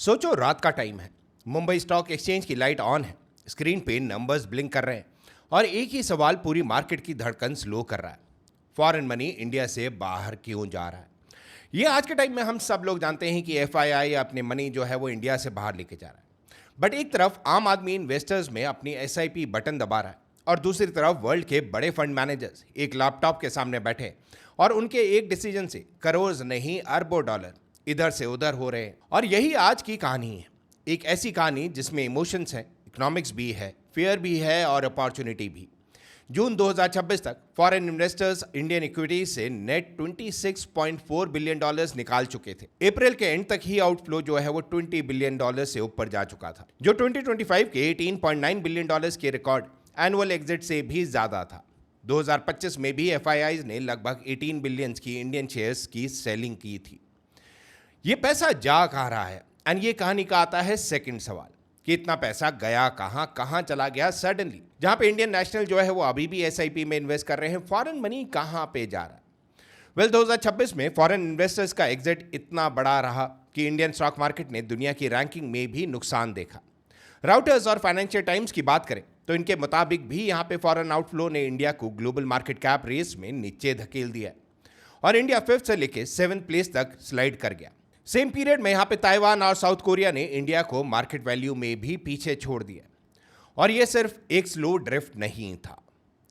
सोचो रात का टाइम है, मुंबई स्टॉक एक्सचेंज की लाइट ऑन है, स्क्रीन पे नंबर्स ब्लिंक कर रहे हैं और एक ही सवाल पूरी मार्केट की धड़कन स्लो कर रहा है। फॉरेन मनी इंडिया से बाहर क्यों जा रहा है? ये आज के टाइम में हम सब लोग जानते हैं कि एफआईआई अपने मनी जो है वो इंडिया से बाहर लेके जा रहा है। बट एक तरफ आम आदमी इन्वेस्टर्स में अपनी एसआईपी बटन दबा रहा है और दूसरी तरफ वर्ल्ड के बड़े फंड मैनेजर्स एक लैपटॉप के सामने बैठे और उनके एक डिसीजन से करोड़ नहीं अरबों डॉलर इधर से उधर हो रहे हैं। और यही आज की कहानी है, एक ऐसी कहानी जिसमें इमोशंस है, इकोनॉमिक्स भी है, फेयर भी है और अपॉर्चुनिटी भी। जून 2026 तक फॉरेन इन्वेस्टर्स इंडियन इक्विटीज से नेट 26.4 बिलियन डॉलर्स निकाल चुके थे। अप्रैल के एंड तक ही आउटफ्लो जो है वो 20 बिलियन डॉलर से ऊपर जा चुका था, जो 2025 के 18.9 बिलियन डॉलर्स के रिकॉर्ड एनुअल एग्जिट से भी ज्यादा था। 2025 में भी एफआईआई ने लगभग 18 बिलियन की इंडियन शेयर्स की सेलिंग की थी। ये पैसा जा कहाँ रहा है? एंड ये कहानी का आता है सेकंड सवाल कि इतना पैसा गया कहाँ, कहाँ चला गया सडनली? जहां पे इंडियन नेशनल जो है वो अभी भी एसआईपी में इन्वेस्ट कर रहे हैं, फॉरेन मनी कहाँ पे जा रहा है? वेल 2026 में फॉरेन इन्वेस्टर्स का एग्जिट इतना बड़ा रहा कि इंडियन स्टॉक मार्केट ने दुनिया की रैंकिंग में भी नुकसान देखा। राउटर्स और फाइनेंशियल टाइम्स की बात करें तो इनके मुताबिक भी यहाँ पे फॉरेन आउटफ्लो ने इंडिया को ग्लोबल मार्केट कैप रेस में नीचे धकेल दिया और इंडिया 5th से लेके 7th प्लेस तक स्लाइड कर गया। सेम पीरियड में यहाँ पे ताइवान और साउथ कोरिया ने इंडिया को मार्केट वैल्यू में भी पीछे छोड़ दिया। और ये सिर्फ एक स्लो ड्रिफ्ट नहीं था।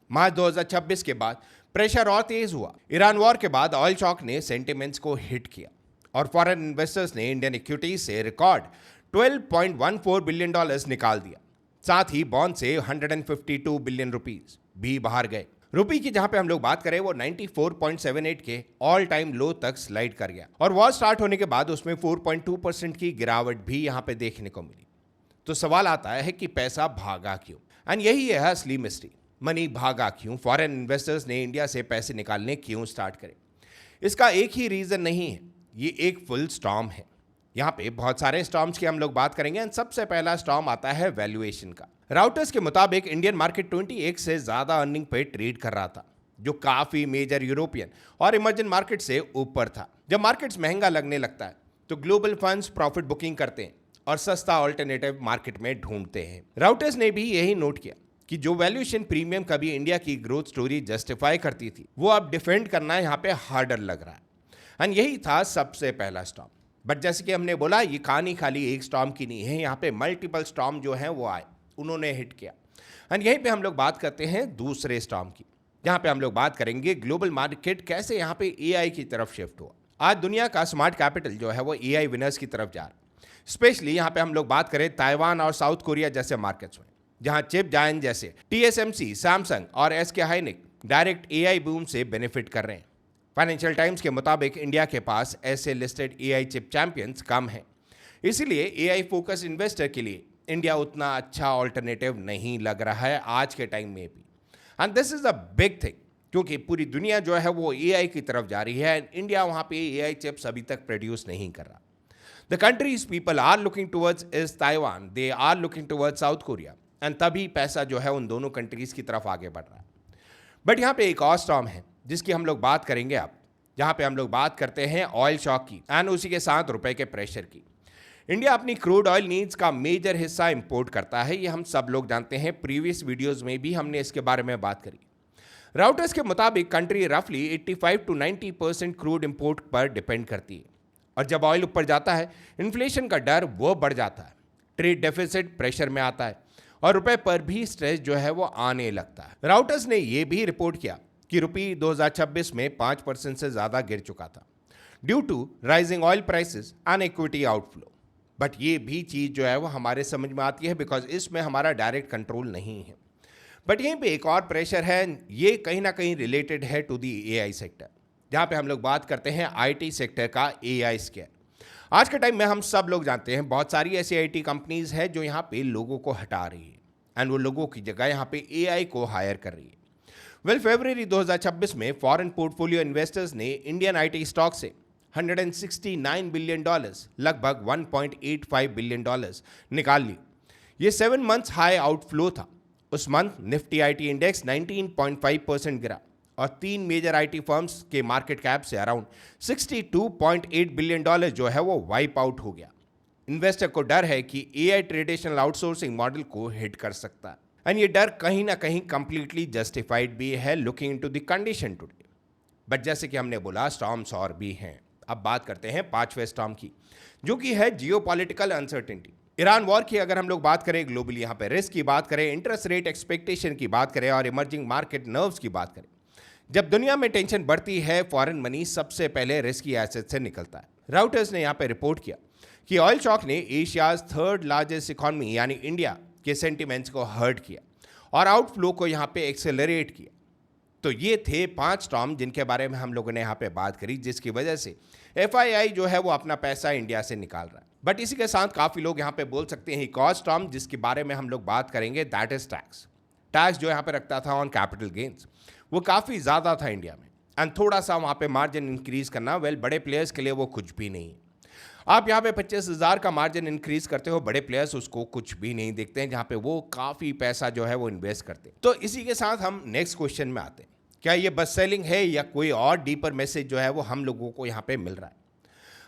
मार्च 2026 के बाद प्रेशर और तेज हुआ। ईरान वॉर के बाद ऑयल शॉक ने सेंटिमेंट्स को हिट किया और फॉरेन इन्वेस्टर्स ने इंडियन इक्विटीज से रिकॉर्ड 12.14 बिलियन डॉलर्स निकाल दिया। साथ ही बॉन्ड से 152 बिलियन रुपीस भी बाहर गए। रुपी की जहां पे हम लोग बात करें वो 94.78 के ऑल टाइम लो तक स्लाइड कर गया और वॉर स्टार्ट होने के बाद उसमें 4.2% की गिरावट भी यहां पे देखने को मिली। तो सवाल आता है कि पैसा भागा क्यों? एंड यही है असली मिस्ट्री। मनी भागा क्यों? फॉरेन इन्वेस्टर्स ने इंडिया से पैसे निकालने क्यों स्टार्ट करे? इसका एक ही रीजन नहीं है, ये एक फुल स्टॉर्म है। यहाँ पे बहुत सारे स्टॉर्म्स की हम लोग बात करेंगे एंड सबसे पहला स्टॉर्म आता है वैल्यूएशन का। राउटर्स के मुताबिक इंडियन मार्केट 21 से ज्यादा अर्निंग पे ट्रेड कर रहा था, जो काफी मेजर यूरोपियन और इमर्जिंग मार्केट से ऊपर था। जब मार्केट्स महंगा लगने लगता है तो ग्लोबल फंड्स प्रॉफिट बुकिंग करते हैं और सस्ता ऑल्टरनेटिव मार्केट में ढूंढते हैं। राउटर्स ने भी यही नोट किया कि जो वैल्यूएशन प्रीमियम कभी इंडिया की ग्रोथ स्टोरी जस्टिफाई करती थी वो अब डिफेंड करना यहाँ पे हार्डर लग रहा है। एंड यही था सबसे पहला स्टॉर्म। बट जैसे कि हमने बोला, ये कहानी खाली एक स्टॉर्म की नहीं है, यहाँ पे मल्टीपल स्टॉर्म जो हैं वो आए, उन्होंने हिट किया। एंड यहीं पे हम लोग बात करते हैं दूसरे स्टॉर्म की, जहाँ पे हम लोग बात करेंगे ग्लोबल मार्केट कैसे यहाँ पे एआई की तरफ शिफ्ट हुआ। आज दुनिया का स्मार्ट कैपिटल जो है वो एआई विनर्स की तरफ जा रहा है। स्पेशली यहाँ पे हम लोग बात करें ताइवान और साउथ कोरिया जैसे मार्केट्स में, जहाँ चिप जायंट जैसे टीएसएमसी, सैमसंग और एसके हाइनिक डायरेक्ट एआई बूम से बेनिफिट कर रहे हैं। फाइनेंशियल टाइम्स के मुताबिक इंडिया के पास ऐसे लिस्टेड एआई चिप चैंपियंस कम हैं, इसीलिए एआई फोकस इन्वेस्टर के लिए इंडिया उतना अच्छा ऑल्टरनेटिव नहीं लग रहा है आज के टाइम में भी। And this is a big thing, क्योंकि पूरी दुनिया जो है वो एआई की तरफ जा रही है एंड इंडिया वहाँ पे एआई चिप्स अभी तक प्रोड्यूस नहीं कर रहा। The countries people are looking towards is Taiwan, they are looking towards South Korea, and तभी पैसा जो है उन दोनों कंट्रीज की तरफ आगे बढ़ रहा है। बट यहाँ पे एक और स्टॉर्म है जिसकी हम लोग बात करेंगे अब, जहाँ पे हम लोग बात करते हैं ऑयल शॉक की एंड उसी के साथ रुपए के प्रेशर की। इंडिया अपनी क्रूड ऑयल नीड्स का मेजर हिस्सा इंपोर्ट करता है, ये हम सब लोग जानते हैं। प्रीवियस वीडियोस में भी हमने इसके बारे में बात करी। राउटर्स के मुताबिक कंट्री रफली 85 to 90% क्रूड इंपोर्ट पर डिपेंड करती है और जब ऑयल ऊपर जाता है इन्फ्लेशन का डर वो बढ़ जाता है, ट्रेड डेफिसिट प्रेशर में आता है और रुपए पर भी स्ट्रेस जो है वो आने लगता है। राउटर्स ने ये भी रिपोर्ट किया कि रुपये 2026 में 5% से ज़्यादा गिर चुका था due to rising oil prices and equity outflow. But ये भी चीज़ जो है वो हमारे समझ में आती है बिकॉज इसमें हमारा डायरेक्ट कंट्रोल नहीं है। बट यहीं पे एक और प्रेशर है, ये कहीं ना कहीं रिलेटेड है टू दी एआई सेक्टर, जहाँ पे हम लोग बात करते हैं आईटी सेक्टर का एआई स्केयर। आज के टाइम में हम सब लोग जानते हैं बहुत सारी ऐसी आईटी कंपनीज हैं जो यहाँ पे लोगों को हटा रही है एंड वो लोगों की जगह यहाँ पे एआई को हायर कर रही है। वेल फरवरी 2026 में फॉरेन पोर्टफोलियो इन्वेस्टर्स ने इंडियन आईटी स्टॉक से 169 बिलियन डॉलर्स, लगभग 1.85 बिलियन डॉलर्स निकाल ली। ये 7 मंथ्स हाई आउटफ्लो था। उस मंथ निफ्टी आईटी इंडेक्स 19.5% गिरा और 3 मेजर आईटी फर्म्स के मार्केट कैप से अराउंड 62.8 बिलियन डॉलर जो है वो वाइप आउट हो गया। इन्वेस्टर को डर है कि एआई ट्रेडिशनल आउटसोर्सिंग मॉडल को हिट कर सकता है, एंड ये डर कहीं ना कहीं कंप्लीटली जस्टिफाइड भी है looking into the condition today. But जैसे कि हमने बोला, स्टॉर्म्स और भी हैं। अब बात करते हैं पांचवें स्टॉर्म की, जो कि है जियोपॉलिटिकल अनसर्टेनिटी। ईरान वॉर की अगर हम लोग बात करें, ग्लोबली यहाँ पे रिस्क की बात करें, इंटरेस्ट रेट एक्सपेक्टेशन की बात करें और इमर्जिंग मार्केट नर्व्स की बात करें, जब दुनिया में टेंशन बढ़ती है, फॉरेन मनी सबसे पहले रिस्की एसेट से निकलता है। राउटर्स ने यहाँ पे रिपोर्ट किया कि ऑयल शॉक ने एशियाज थर्ड लार्जेस्ट इकोनॉमी यानी इंडिया के सेंटिमेंट्स को हर्ट किया और आउटफ्लो को यहाँ पे एक्सेलरेट किया। तो ये थे 5 स्टॉर्म जिनके बारे में हम लोगों ने यहाँ पे बात करी, जिसकी वजह से एफआईआई जो है वो अपना पैसा इंडिया से निकाल रहा है। बट इसी के साथ काफ़ी लोग यहाँ पे बोल सकते हैं एक और स्टॉर्म जिसके बारे में हम लोग बात करेंगे, दैट इज टैक्स। टैक्स जो यहाँ पे रखता था ऑन कैपिटल गेन्स, वो काफ़ी ज़्यादा था इंडिया में, एंड थोड़ा सा वहाँ पे मार्जिन इंक्रीज करना, वेल बड़े प्लेयर्स के लिए वो कुछ भी नहीं है। आप यहाँ पे 25,000 का मार्जिन इंक्रीज करते हो, बड़े प्लेयर्स उसको कुछ भी नहीं देखते हैं, जहाँ पे वो काफ़ी पैसा जो है वो इन्वेस्ट करते हैं। तो इसी के साथ हम नेक्स्ट क्वेश्चन में आते हैं, क्या ये बस सेलिंग है या कोई और डीपर मैसेज जो है वो हम लोगों को यहाँ पे मिल रहा है।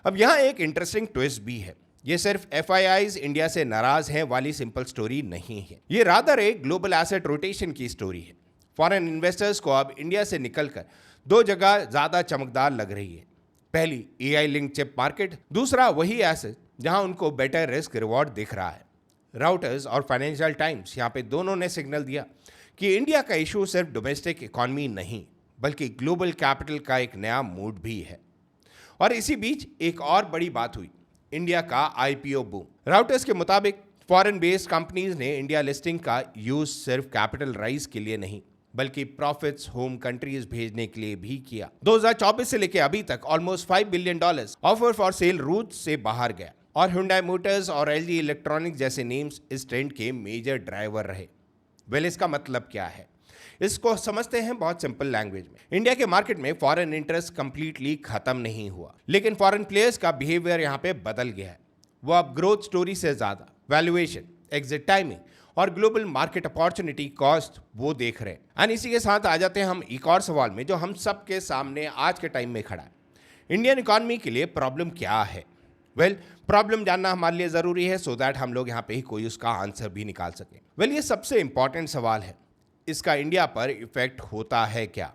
अब यहाँ एक इंटरेस्टिंग ट्विस्ट भी है, ये सिर्फ एफआईआईज इंडिया से नाराज हैं वाली सिंपल स्टोरी नहीं है, ये रादर एक ग्लोबल एसेट रोटेशन की स्टोरी है। फॉरेन इन्वेस्टर्स को अब इंडिया से निकलकर 2 जगह ज़्यादा चमकदार लग रही है। पहली एआई लिंक चिप मार्केट, दूसरा वही एसेट जहां उनको बेटर रिस्क रिवॉर्ड दिख रहा है। राउटर्स और फाइनेंशियल टाइम्स यहाँ पे दोनों ने सिग्नल दिया कि इंडिया का इशू सिर्फ डोमेस्टिक इकॉनमी नहीं, बल्कि ग्लोबल कैपिटल का एक नया मूड भी है। और इसी बीच एक और बड़ी बात हुई, इंडिया का आईपीओ बूम। राउटर्स के मुताबिक फॉरेन बेस्ड कंपनीज ने इंडिया लिस्टिंग का यूज सिर्फ कैपिटल राइज के लिए नहीं, बल्कि प्रॉफिट्स होम कंट्रीज भेजने के लिए भी किया। 2024 से लेकर अभी तक almost $5 billion offer for sale route से बाहर गया, और Hyundai मोटर्स और LG इलेक्ट्रॉनिक्स जैसे नेम्स इस ट्रेंड के मेजर ड्राइवर रहे। वेल, इसका मतलब क्या है, इसको समझते हैं बहुत सिंपल लैंग्वेज में। इंडिया के मार्केट में फॉरेन इंटरेस्ट कंप्लीटली खत्म नहीं हुआ, लेकिन फॉरेन प्लेयर्स का बिहेवियर यहाँ पे बदल गया है। वो अब ग्रोथ स्टोरी से ज्यादा वैल्यूएशन, एग्जिट टाइमिंग और ग्लोबल मार्केट अपॉर्चुनिटी कॉस्ट वो देख रहे हैं। एंड इसी के साथ आ जाते हैं हम एक और सवाल में जो हम सबके सामने आज के टाइम में खड़ा है, इंडियन इकॉनमी के लिए प्रॉब्लम क्या है। वेल, प्रॉब्लम जानना हमारे लिए ज़रूरी है सो दैट हम लोग यहाँ पे ही कोई उसका आंसर भी निकाल सकें। वेल, ये सबसे इंपॉर्टेंट सवाल है, इसका इंडिया पर इफेक्ट होता है क्या।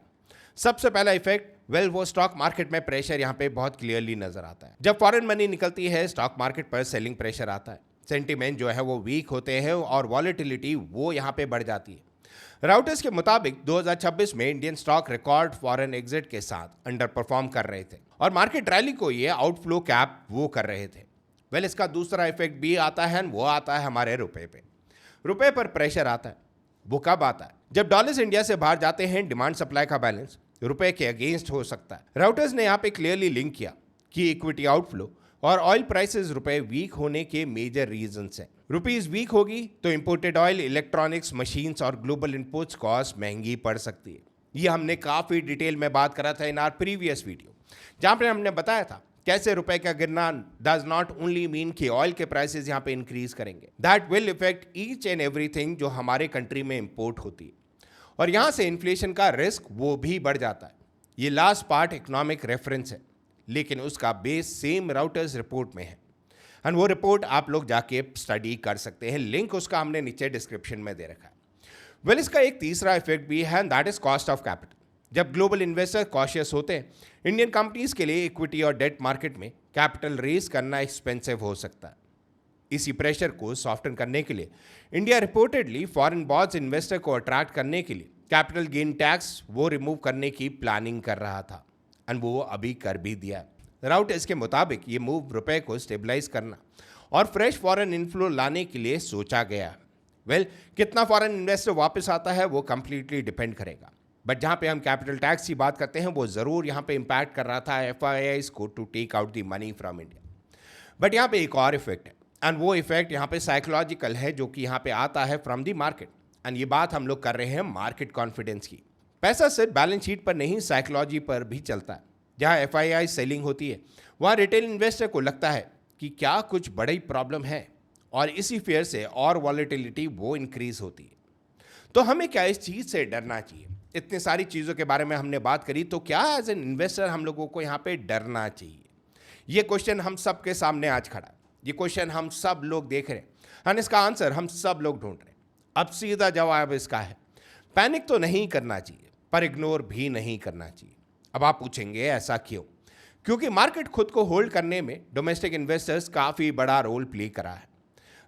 सबसे पहला इफेक्ट, वेल, वो स्टॉक मार्केट में प्रेशर यहाँ पे बहुत क्लियरली नजर आता है। जब फॉरेन मनी निकलती है, स्टॉक मार्केट पर सेलिंग प्रेशर आता है, सेंटीमेंट जो है वो वीक होते हैं और वॉलेटिलिटी वो यहाँ पे बढ़ जाती है। राउटर्स के मुताबिक 2026 में Indian stock record foreign exit के साथ अंडर परफॉर्म कर रहे थे और मार्केट रैली को ये आउटफ्लो कैप वो कर रहे थे। वेल, इसका दूसरा इफेक्ट भी आता है, वो आता है हमारे रुपए पे। रुपए पर प्रेशर आता है, वो कब आता है, जब डॉलर्स इंडिया से बाहर जाते हैं, डिमांड सप्लाई का बैलेंस रुपए के अगेंस्ट हो सकता है। राउटर्स ने यहाँ पे क्लियरली लिंक किया कि इक्विटी आउटफ्लो और ऑयल प्राइसेस रुपए वीक होने के मेजर रीजंस हैं। रुपीज वीक होगी तो इंपोर्टेड ऑयल, इलेक्ट्रॉनिक्स, मशीन्स और ग्लोबल इनपुट्स कॉस्ट महंगी पड़ सकती है। ये हमने काफी डिटेल में बात करा था इन आवर प्रीवियस वीडियो, जहां पे हमने बताया था कैसे रुपए का गिरना डज नॉट ओनली मीन कि ऑयल के प्राइसेस यहाँ पे इंक्रीज करेंगे, that will effect each and everything जो हमारे कंट्री में इंपोर्ट होती है, और यहाँ से इन्फ्लेशन का रिस्क वो भी बढ़ जाता है। ये लास्ट पार्ट इकोनॉमिक रेफरेंस है, लेकिन उसका बेस सेम राउटर्स रिपोर्ट में है, एंड वो रिपोर्ट आप लोग जाके स्टडी कर सकते हैं, लिंक उसका हमने नीचे डिस्क्रिप्शन में दे रखा है। वेल, इसका एक तीसरा इफेक्ट भी है, that is cost of capital. जब ग्लोबल इन्वेस्टर कॉशियस होते हैं, इंडियन कंपनीज के लिए इक्विटी और डेट मार्केट में कैपिटल रेज करना एक्सपेंसिव हो सकता है। इसी प्रेशर को सॉफ्टन करने के लिए India reportedly foreign bonds investor को अट्रैक्ट करने के लिए कैपिटल गेन टैक्स वो रिमूव करने की प्लानिंग कर रहा था, एंड वो अभी कर भी दिया। राउटर्स के मुताबिक ये मूव रुपए को स्टेबलाइज करना और फ्रेश फॉरेन इनफ्लो लाने के लिए सोचा गया। वेल, कितना फॉरेन इन्वेस्टर वापस आता है वो कंप्लीटली डिपेंड करेगा, बट जहाँ पे हम कैपिटल टैक्स की बात करते हैं वो ज़रूर यहाँ पे इम्पैक्ट कर रहा था एफआईआईज को to take out the money from India. But यहाँ पे एक और इफेक्ट है, एंड वो इफेक्ट यहाँ पे साइकोलॉजिकल है, जो कि यहाँ पे आता है फ्रॉम द मार्केट। एंड ये बात हम लोग कर रहे हैं मार्केट कॉन्फिडेंस की। पैसा सिर्फ बैलेंस शीट पर नहीं, साइकोलॉजी पर भी चलता है। जहाँ एफआईआई सेलिंग होती है, वहाँ रिटेल इन्वेस्टर को लगता है कि क्या कुछ बड़ी प्रॉब्लम है, और इसी फेयर से और वॉलेटिलिटी वो इंक्रीज होती है। तो हमें क्या इस चीज़ से डरना चाहिए? इतनी सारी चीज़ों के बारे में हमने बात करी, तो क्या एज एन इन्वेस्टर हम लोगों को यहाँ पे डरना चाहिए? ये क्वेश्चन हम सबके सामने आज खड़ा है। ये क्वेश्चन हम सब लोग देख रहे हैं और इसका आंसर हम सब लोग ढूंढ रहे हैं। अब सीधा जवाब इसका है, पैनिक तो नहीं करना चाहिए पर इग्नोर भी नहीं करना चाहिए। अब आप पूछेंगे ऐसा क्यों? क्योंकि मार्केट खुद को होल्ड करने में डोमेस्टिक इन्वेस्टर्स काफ़ी बड़ा रोल प्ले करा है।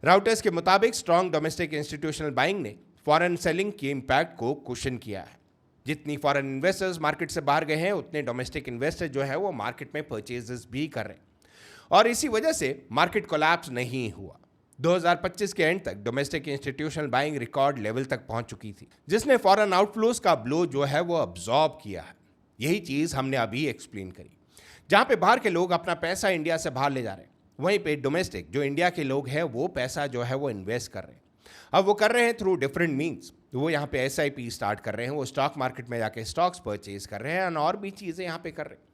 राउटर्स के मुताबिक स्ट्रॉन्ग डोमेस्टिक इंस्टीट्यूशनल बाइंग ने फॉरेन सेलिंग के इम्पैक्ट को कुशन किया है। जितनी फॉरेन इन्वेस्टर्स मार्केट से बाहर गए हैं उतने डोमेस्टिक इन्वेस्टर जो है वो मार्केट में परचेजेस भी कर रहे हैं और इसी वजह से मार्केट कोलैप्स नहीं हुआ। 2025 के एंड तक domestic institutional buying record level तक पहुंच चुकी थी, जिसने फॉरेन आउटफ्लोज का ब्लो जो है वो अब्जॉर्ब किया है। यही चीज़ हमने अभी एक्सप्लेन करी। जहां पे बाहर के लोग अपना पैसा इंडिया से बाहर ले जा रहे हैं, वहीं पे डोमेस्टिक जो इंडिया के लोग हैं वो पैसा जो है वो इन्वेस्ट कर रहे हैं। अब वो कर रहे हैं थ्रू डिफरेंट मीन्स। वो यहाँ पे SIP स्टार्ट कर रहे हैं, वो स्टॉक मार्केट में जाके स्टॉक्स परचेज कर रहे हैं और भी चीज़ें यहाँ पे कर रहे हैं।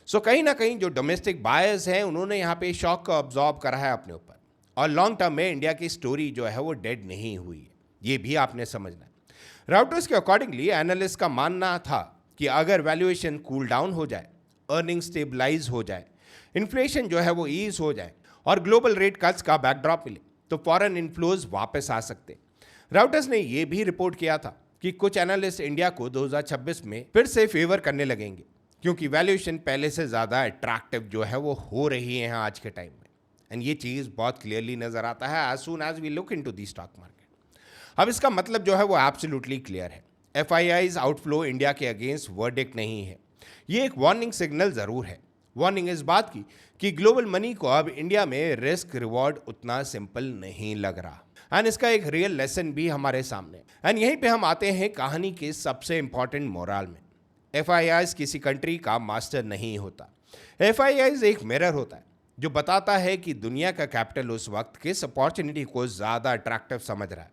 सो कहीं ना कहीं जो डोमेस्टिक बायर्स हैं उन्होंने यहाँ पे शॉक को अब्जॉर्ब करा है अपने ऊपर और लॉन्ग टर्म में इंडिया की स्टोरी जो है वो डेड नहीं हुई है, ये भी आपने समझना है। राउटर्स के अकॉर्डिंगली एनालिस्ट का मानना था कि अगर वैल्यूएशन कूल डाउन हो जाए, अर्निंग स्टेबलाइज हो जाए, इन्फ्लेशन जो है वो ईज हो जाए और ग्लोबल रेट कट्स का बैकड्रॉप मिले तो फॉरेन इनफ्लोज वापस आ सकते। राउटर्स ने यह भी रिपोर्ट किया था कि कुछ एनालिस्ट इंडिया को 2026 में फिर से फेवर करने लगेंगे क्योंकि वैल्यूएशन पहले से ज़्यादा अट्रैक्टिव जो है वो हो रही है आज के टाइम में। एंड ये चीज़ बहुत क्लियरली नज़र आता है as soon as we look into the stock market. अब इसका मतलब जो है वो एब्सोल्युटली क्लियर है। FIIs आउटफ्लो इंडिया के अगेंस्ट वर्डिक्ट नहीं है, ये एक वार्निंग सिग्नल ज़रूर है। वार्निंग इस बात की कि ग्लोबल मनी को अब इंडिया में रिस्क रिवॉर्ड उतना सिंपल नहीं लग रहा एंड इसका एक रियल लेसन भी हमारे सामने। एंड यहीं पे हम आते हैं कहानी के सबसे इंपॉर्टेंट मोरल में। FIIs किसी कंट्री का मास्टर नहीं होता। FIIs एक मिरर होता है जो बताता है कि दुनिया का कैपिटल उस वक्त किस अपॉर्चुनिटी को ज़्यादा अट्रैक्टिव समझ रहा है।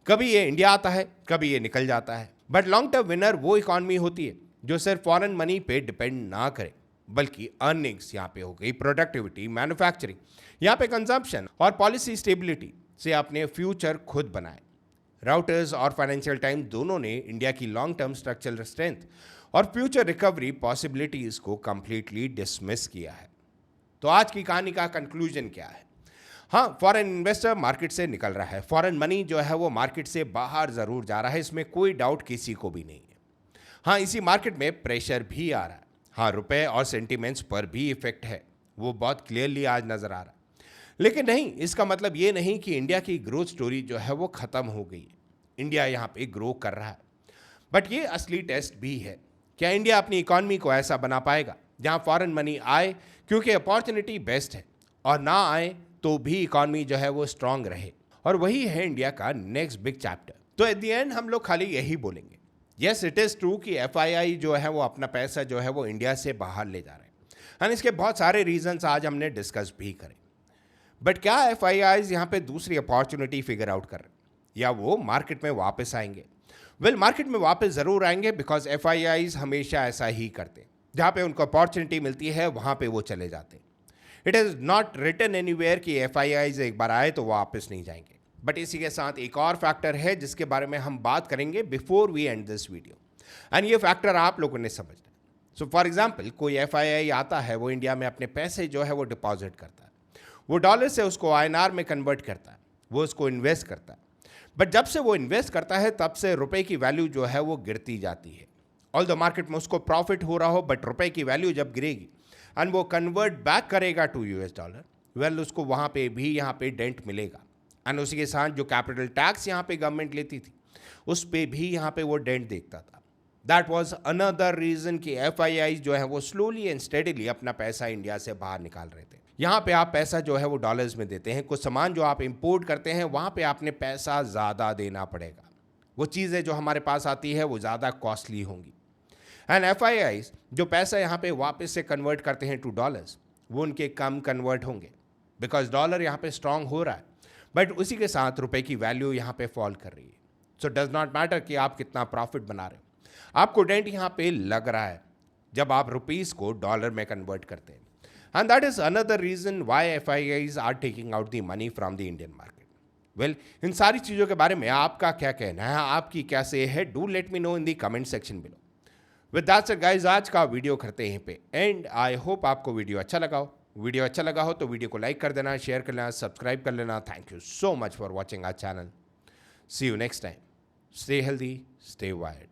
कभी ये इंडिया आता है, कभी ये निकल जाता है, बट लॉन्ग टर्म विनर वो इकॉनमी होती है जो सिर्फ फॉरेन मनी पे डिपेंड ना करे बल्कि अर्निंग्स यहाँ पे हो गई, प्रोडक्टिविटी, मैन्युफैक्चरिंग, यहाँ पे कंजम्पशन और पॉलिसी स्टेबिलिटी से अपने फ्यूचर खुद बनाए। राउटर्स और फाइनेंशियल टाइम्स दोनों ने इंडिया की लॉन्ग टर्म स्ट्रक्चरल स्ट्रेंथ और फ्यूचर रिकवरी पॉसिबिलिटीज को कंप्लीटली डिसमिस किया है। तो आज की कहानी का कंक्लूजन क्या है? हाँ, फॉरेन इन्वेस्टर मार्केट से निकल रहा है, फॉरेन मनी जो है वो मार्केट से बाहर जरूर जा रहा है, इसमें कोई डाउट किसी को भी नहीं है। हाँ, इसी मार्केट में प्रेशर भी आ रहा है। हाँ, रुपए और सेंटिमेंट्स पर भी इफेक्ट है, वो बहुत क्लियरली आज नजर आ रहा है। लेकिन नहीं, इसका मतलब ये नहीं कि इंडिया की ग्रोथ स्टोरी जो है वो खत्म हो गई है। इंडिया यहाँ पे ग्रो कर रहा है, बट ये असली टेस्ट भी है, क्या इंडिया अपनी इकॉनमी को ऐसा बना पाएगा जहाँ फॉरेन मनी आए क्योंकि अपॉर्चुनिटी बेस्ट है और ना आए तो भी इकॉनमी जो है वो स्ट्रांग रहे। और वही है इंडिया का नेक्स्ट बिग चैप्टर। तो एट द एंड हम लोग खाली यही बोलेंगे, यस इट इज़ ट्रू कि FII जो है वो अपना पैसा जो है वो इंडिया से बाहर ले जा रहे हैं एंड इसके बहुत सारे रीजंस आज हमने डिस्कस भी करे। बट क्या FIIs यहाँ पे दूसरी अपॉर्चुनिटी फिगर आउट कर रहे हैं या वो मार्केट में वापस आएंगे? वेल, मार्केट में वापस ज़रूर आएंगे बिकॉज FIIs हमेशा ऐसा ही करते हैं, जहाँ पे उनको अपॉर्चुनिटी मिलती है वहाँ पे वो चले जाते हैं। It is not written anywhere कि FIIs एक बार आए तो वापस नहीं जाएंगे। बट इसी के साथ एक और फैक्टर है जिसके बारे में हम बात करेंगे before we end this video and ये फैक्टर आप लोगों ने समझना है। सो फॉर एग्जाम्पल, कोई FII आता है, वो इंडिया में अपने पैसे जो है वो डिपॉजिट करता है, वो डॉलर से उसको INR में कन्वर्ट करता है, वो उसको इन्वेस्ट करता है। बट जब से वो इन्वेस्ट करता है तब से रुपए की वैल्यू जो है वो गिरती जाती है। ऑल द मार्केट में उसको प्रॉफिट हो रहा हो, बट रुपए की वैल्यू जब गिरेगी एंड वो कन्वर्ट बैक करेगा टू US डॉलर, वेल उसको वहाँ पे भी यहाँ पे डेंट मिलेगा एंड उसी के साथ जो कैपिटल टैक्स यहाँ पे गवर्नमेंट लेती थी उस पे भी यहाँ पे वो डेंट देखता था। दैट वाज अनदर रीजन कि FIIs जो है वो स्लोली एंड स्टेडीली अपना पैसा इंडिया से बाहर निकाल रहे थे। यहाँ पे आप पैसा जो है वो डॉलर्स में देते हैं, कुछ सामान जो आप इंपोर्ट करते हैं वहाँ पे आपने पैसा ज़्यादा देना पड़ेगा, वो चीज़ें जो हमारे पास आती है वो ज़्यादा कॉस्टली होंगी। एंड FIIs जो पैसा यहाँ पे वापस से कन्वर्ट करते हैं टू डॉलर्स, वो उनके कम कन्वर्ट होंगे बिकॉज डॉलर यहाँ पे स्ट्रांग हो रहा है, बट उसी के साथ रुपए की वैल्यू यहाँ पे फॉल कर रही है। सो डज नॉट मैटर कि आप कितना प्रॉफिट बना रहे हो, आपको डेंट यहाँ पे लग रहा है जब आप रुपीस को डॉलर में कन्वर्ट करते हैं। And that is another reason why FIIs are taking out the money from the Indian market. Well, इन सारी चीज़ों के बारे में आपका क्या कहना है, आपकी क्या से है, do let me know in the comment section below. With that said guys, आज का वीडियो करते हैं पे एंड आई होप आपको वीडियो अच्छा लगा हो। वीडियो अच्छा लगा हो तो वीडियो को लाइक कर देना, शेयर कर लेना, सब्सक्राइब कर लेना। Thank you so much for watching our channel. See you next time. Stay healthy, stay wired.